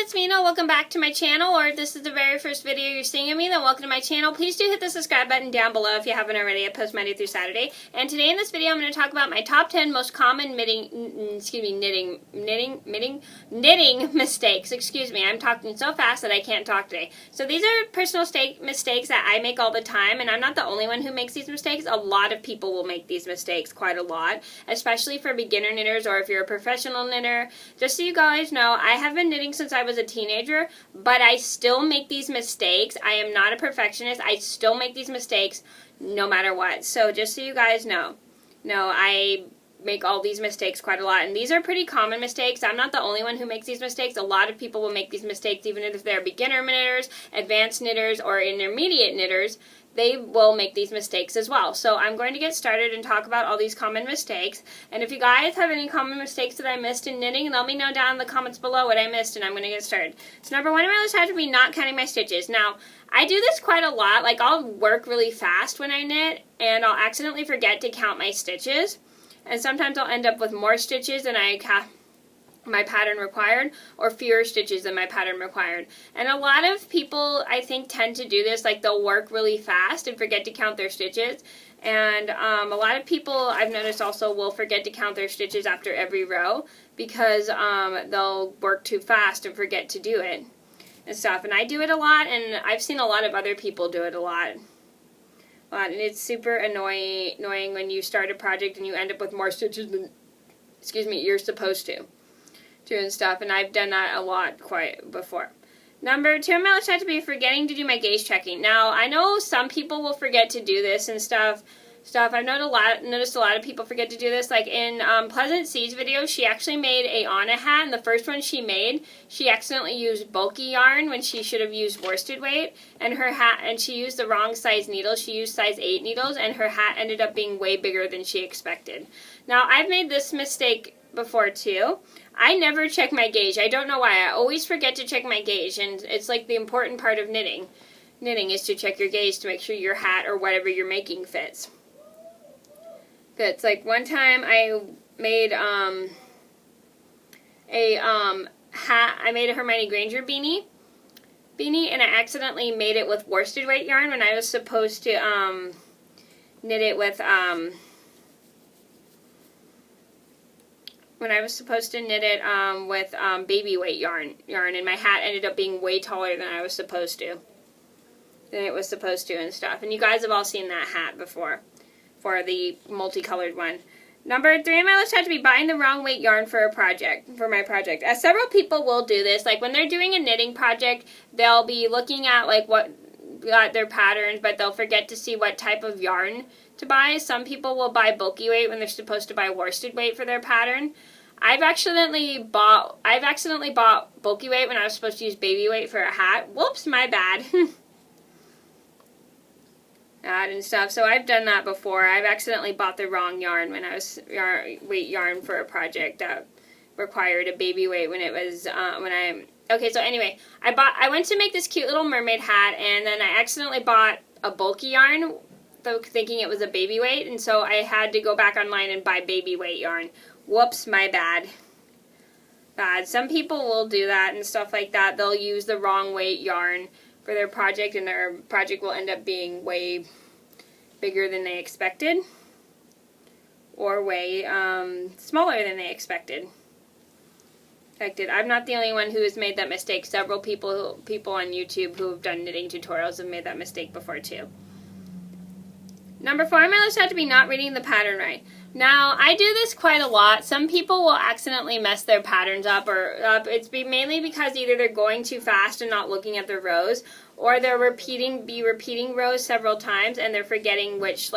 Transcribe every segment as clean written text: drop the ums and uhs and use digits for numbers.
it's Mena. Welcome back to my channel, or if this is the very first video you're seeing of me, then welcome to my channel. Please do hit the subscribe button down below if you haven't already. I post Monday through Saturday. And today in this video, I'm going to talk about my top 10 most common knitting mistakes. Excuse me, I'm talking so fast that I can't talk today. So these are personal mistakes that I make all the time, and I'm not the only one who makes these mistakes. A lot of people will make these mistakes quite a lot, especially for beginner knitters or if you're a professional knitter. Just so you guys know, I have been knitting since I was a teenager, but I still make these mistakes. I am not a perfectionist. I still make these mistakes no matter what. So just so you guys know, I make all these mistakes quite a lot, and these are pretty common mistakes. I'm not the only one who makes these mistakes. A lot of people will make these mistakes, even if they're beginner knitters, advanced knitters, or intermediate knitters. They will make these mistakes as well. So I'm going to get started and talk about all these common mistakes. And if you guys have any common mistakes that I missed in knitting, let me know down in the comments below what I missed, and I'm going to get started. So number one on my list had to be not counting my stitches. Now, I do this quite a lot. Like, I'll work really fast when I knit, and I'll accidentally forget to count my stitches. And sometimes I'll end up with more stitches than my pattern required, or fewer stitches than my pattern required. And a lot of people, I think, tend to do this. Like, they'll work really fast and forget to count their stitches. And a lot of people, I've noticed also, will forget to count their stitches after every row because they'll work too fast and forget to do it and stuff. And I do it a lot, and I've seen a lot of other people do it a lot. And it's super annoying when you start a project and you end up with more stitches than, you're supposed to and stuff. And I've done that a lot quite before. Number two on my list had to be forgetting to do my gauge checking. Now, I know some people will forget to do this and stuff. I've noticed a lot of people forget to do this. Like in Pleasant Seeds video, she actually made a Anna hat, and the first one she made, she accidentally used bulky yarn when she should have used worsted weight, and her hat, and she used the wrong size needles. She used size 8 needles, and her hat ended up being way bigger than she expected. Now, I've made this mistake before too. I never check my gauge. I don't know why. I always forget to check my gauge, and it's like the important part of knitting. Knitting is to check your gauge to make sure your hat or whatever you're making fits. Like one time I made hat. I made a Hermione Granger beanie, and I accidentally made it with worsted weight yarn when I was supposed to knit it with baby weight yarn, and my hat ended up being way taller than it was supposed to and stuff. And you guys have all seen that hat before, for the multicolored one. Number three on my list had to be buying the wrong weight yarn for my project. As several people will do this, like when they're doing a knitting project, they'll be looking at like what got their patterns, but they'll forget to see what type of yarn to buy. Some people will buy bulky weight when they're supposed to buy worsted weight for their pattern. I've accidentally bought bulky weight when I was supposed to use baby weight for a hat. Whoops, my bad. And stuff. So I've done that before. I've accidentally bought the wrong yarn when I was weight yarn for a project that required a baby weight when it was okay. So anyway, I went to make this cute little mermaid hat, and then I accidentally bought a bulky yarn, thinking it was a baby weight, and so I had to go back online and buy baby weight yarn. Whoops, my bad. Some people will do that and stuff like that. They'll use the wrong weight yarn for their project, and their project will end up being way bigger than they expected, or way smaller than they expected. I'm not the only one who has made that mistake. Several people on YouTube who have done knitting tutorials have made that mistake before too. Number four on my list had to be not reading the pattern right. Now, I do this quite a lot. Some people will accidentally mess their patterns up, it's mainly because either they're going too fast and not looking at the rows, or they're repeating rows several times, and they're forgetting which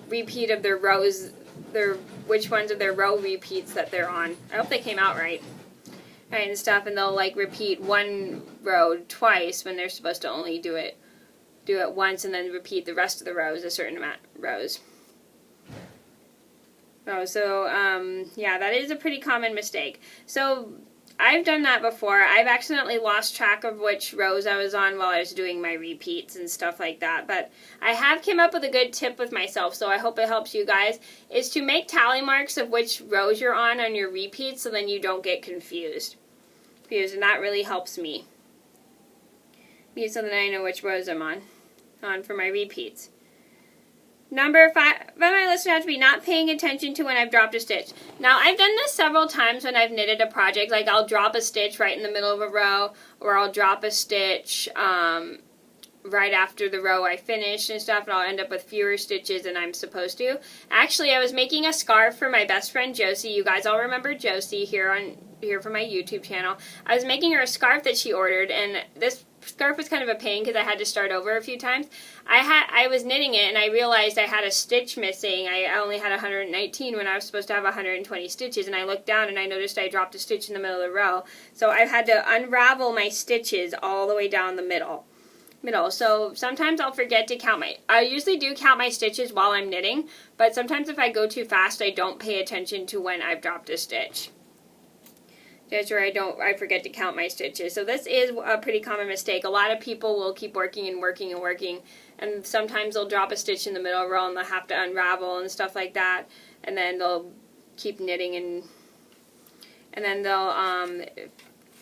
repeat of their rows, which ones of their row repeats that they're on. I hope they came out right. And stuff, and they'll repeat one row twice when they're supposed to only do it once, and then repeat the rest of the rows, a certain amount of rows. Yeah, that is a pretty common mistake. So I've done that before. I've accidentally lost track of which rows I was on while I was doing my repeats and stuff like that. But I have came up with a good tip with myself, so I hope it helps you guys, is to make tally marks of which rows you're on your repeats, so then you don't get confused. views, and that really helps me so that I know which rows I'm on for my repeats. Number 5 on my list would have to be not paying attention to when I've dropped a stitch. Now, I've done this several times when I've knitted a project. Like, I'll drop a stitch right in the middle of a row, or I'll drop a stitch right after the row I finished and stuff, and I'll end up with fewer stitches than I'm supposed to. Actually, I was making a scarf for my best friend Josie. You guys all remember Josie here from my YouTube channel. I was making her a scarf that she ordered, and this scarf was kind of a pain because I had to start over a few times. I was knitting it and I realized I had a stitch missing. I only had 119 when I was supposed to have 120 stitches, and I looked down and I noticed I dropped a stitch in the middle of the row. So I had to unravel my stitches all the way down the middle. So sometimes I'll forget to count I usually do count my stitches while I'm knitting, but sometimes if I go too fast I don't pay attention to when I've dropped a stitch. That's where I forget to count my stitches. So this is a pretty common mistake. A lot of people will keep working and working and working, and sometimes they'll drop a stitch in the middle row and they'll have to unravel and stuff like that, and then they'll keep knitting and then they'll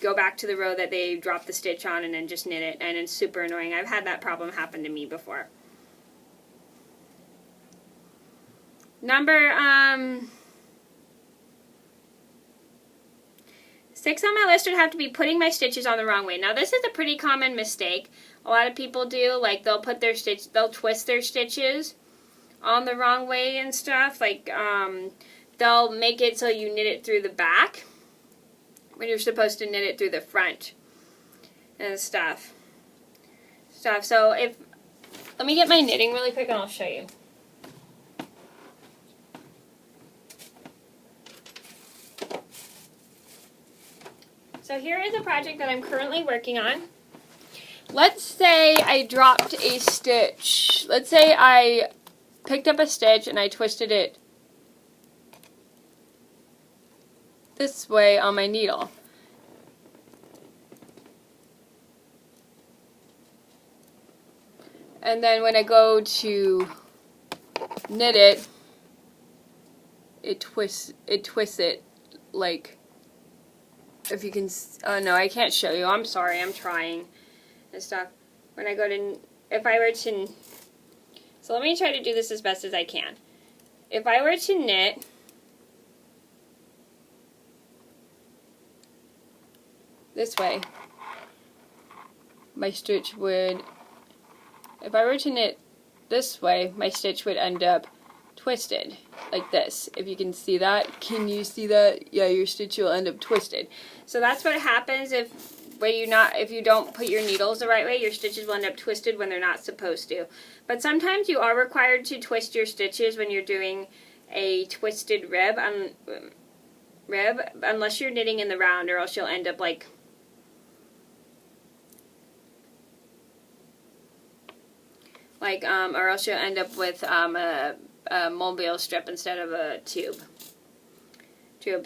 go back to the row that they dropped the stitch on and then just knit it, and it's super annoying. I've had that problem happen to me before. Number 6 on my list would have to be putting my stitches on the wrong way. Now, this is a pretty common mistake. A lot of people do, like, they'll twist their stitches on the wrong way and stuff. Like, they'll make it so you knit it through the back when you're supposed to knit it through the front and stuff. So let me get my knitting really quick and I'll show you. So here is a project that I'm currently working on. Let's say I dropped a stitch. Let's say I picked up a stitch and I twisted it this way on my needle. And then when I go to knit it, it twists it like, if you can, oh no, I can't show you. I'm sorry, I'm trying and stuff. When I go to, so let me try to do this as best as I can. If I were to knit this way, my stitch would, if I were to knit this way, my stitch would end up twisted like this. If you can see that, can you see that? Yeah, your stitch will end up twisted. So that's what happens if you don't put your needles the right way. Your stitches will end up twisted when they're not supposed to. But sometimes you are required to twist your stitches when you're doing a twisted rib, unless you're knitting in the round, or else you'll end up like or else you'll end up with a mobile strip instead of a tube.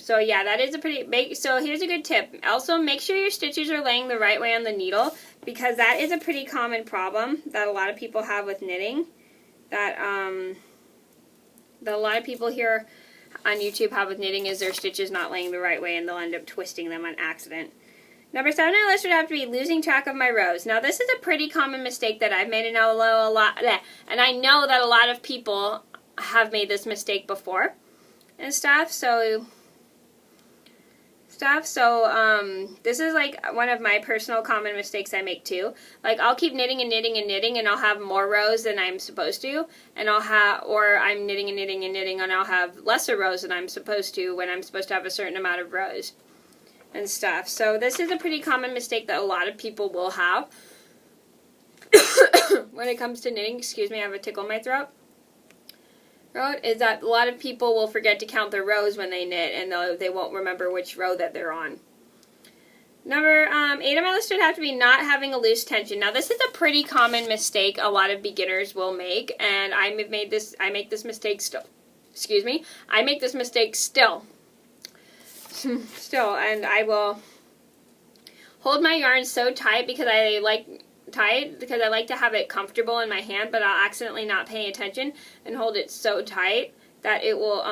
So yeah, that is a pretty so here's a good tip. Also, make sure your stitches are laying the right way on the needle, because that is a pretty common problem that a lot of people have with knitting. That a lot of people here on YouTube have with knitting is their stitches not laying the right way, and they'll end up twisting them on accident. Number 7 on the list would have to be losing track of my rows. Now, this is a pretty common mistake that I've made, and I know that a lot of people have made this mistake before and stuff. So this is like one of my personal common mistakes I make too. Like, I'll keep knitting and knitting and knitting, and I'll have more rows than I'm supposed to, and or I'm knitting and knitting and knitting, and I'll have lesser rows than I'm supposed to when I'm supposed to have a certain amount of rows and stuff. So this is a pretty common mistake that a lot of people will have when it comes to knitting. Excuse me, I have a tickle in my throat. Is that a lot of people will forget to count their rows when they knit, and they won't remember which row that they're on. Number 8 on my list would have to be not having a loose tension. Now, this is a pretty common mistake a lot of beginners will make, and I make this mistake still. Excuse me, I make this mistake still. And I will hold my yarn so tight because I like to have it comfortable in my hand, but I'll accidentally not pay attention and hold it so tight that it will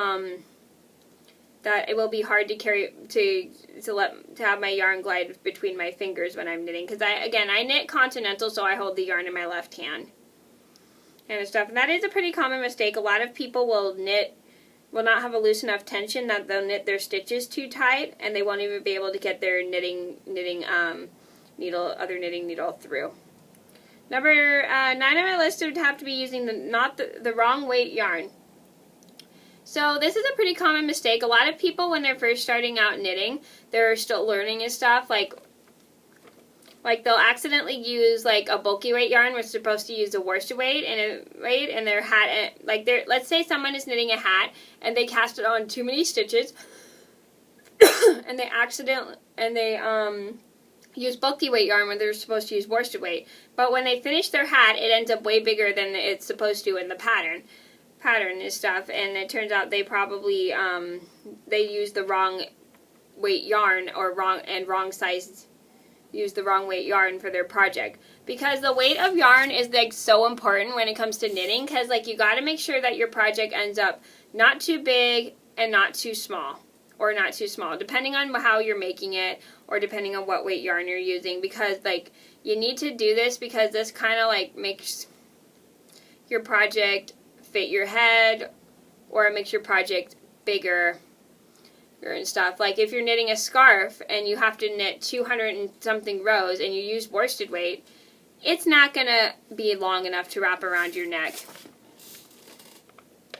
that it will be hard to carry to have my yarn glide between my fingers when I'm knitting, because I knit continental, so I hold the yarn in my left hand and stuff. And that is a pretty common mistake. A lot of people will not have a loose enough tension that they'll knit their stitches too tight, and they won't even be able to get their knitting needle through. Number 9 on my list would have to be using the wrong weight yarn. So this is a pretty common mistake. A lot of people, when they're first starting out knitting, they're still learning and stuff, like they'll accidentally use like a bulky weight yarn. We're supposed to use a worsted weight and their hat, let's say someone is knitting a hat and they cast it on too many stitches and they use bulky weight yarn when they're supposed to use worsted weight. But when they finish their hat, it ends up way bigger than it's supposed to in the pattern and stuff, and it turns out they probably they use the wrong weight yarn or use the wrong weight yarn for their project, because the weight of yarn is like so important when it comes to knitting, because like you got to make sure that your project ends up not too big and not too small, or not too small, depending on how you're making it or depending on what weight yarn you're using, because like you need to do this because this kind of like makes your project fit your head, or it makes your project bigger and stuff. Like if you're knitting a scarf and you have to knit 200 and something rows and you use worsted weight, it's not gonna be long enough to wrap around your neck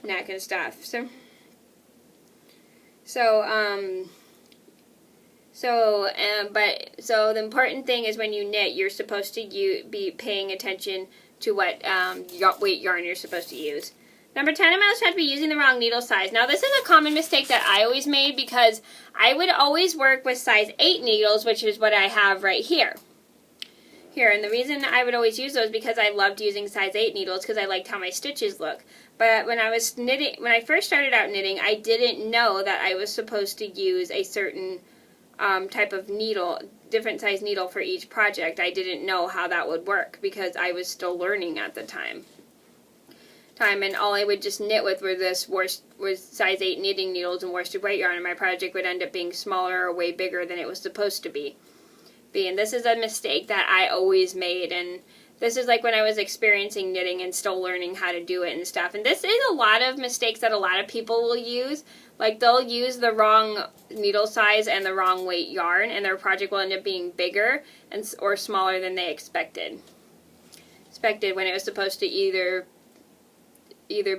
and stuff. So the important thing is when you knit, you're supposed to be paying attention to what weight yarn you're supposed to use. Number 10 on my list had to be using the wrong needle size. Now this is a common mistake that I always made, because I would always work with size 8 needles, which is what I have right here. And the reason I would always use those because I loved using size 8 needles, because I liked how my stitches look. But when I first started out knitting, I didn't know that I was supposed to use a certain type of needle, different size needle for each project. I didn't know how that would work because I was still learning at the time, and all I would just knit with was size 8 knitting needles and worsted weight yarn, and my project would end up being smaller or way bigger than it was supposed to be. And this is a mistake that I always made, and this is like when I was experiencing knitting and still learning how to do it and stuff. And this is a lot of mistakes that a lot of people will use. Like they'll use the wrong needle size and the wrong weight yarn, and their project will end up being bigger or smaller than they expected when it was supposed to either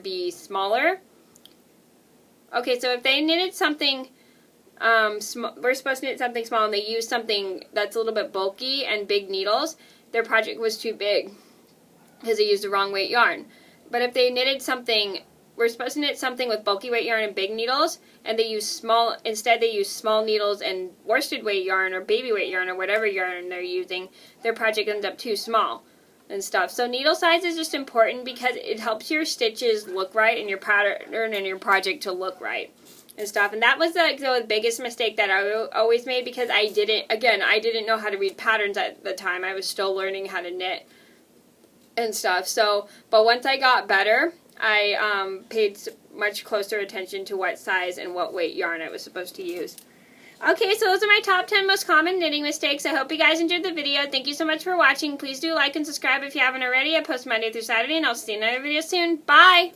be smaller. Okay, so if they knitted something, we're supposed to knit something small, and they use something that's a little bit bulky and big needles, their project was too big because they used the wrong weight yarn. But if they knitted something, we're supposed to knit something with bulky weight yarn and big needles, and they use small needles and worsted weight yarn or baby weight yarn or whatever yarn they're using, their project ends up too small and stuff. So needle size is just important because it helps your stitches look right and your pattern and your project to look right and stuff. And that was the biggest mistake that I always made, because I didn't know how to read patterns at the time. I was still learning how to knit and stuff. But once I got better, I paid much closer attention to what size and what weight yarn I was supposed to use. Okay, so those are my top 10 most common knitting mistakes. I hope you guys enjoyed the video. Thank you so much for watching. Please do like and subscribe if you haven't already. I post Monday through Saturday, and I'll see you in another video soon. Bye!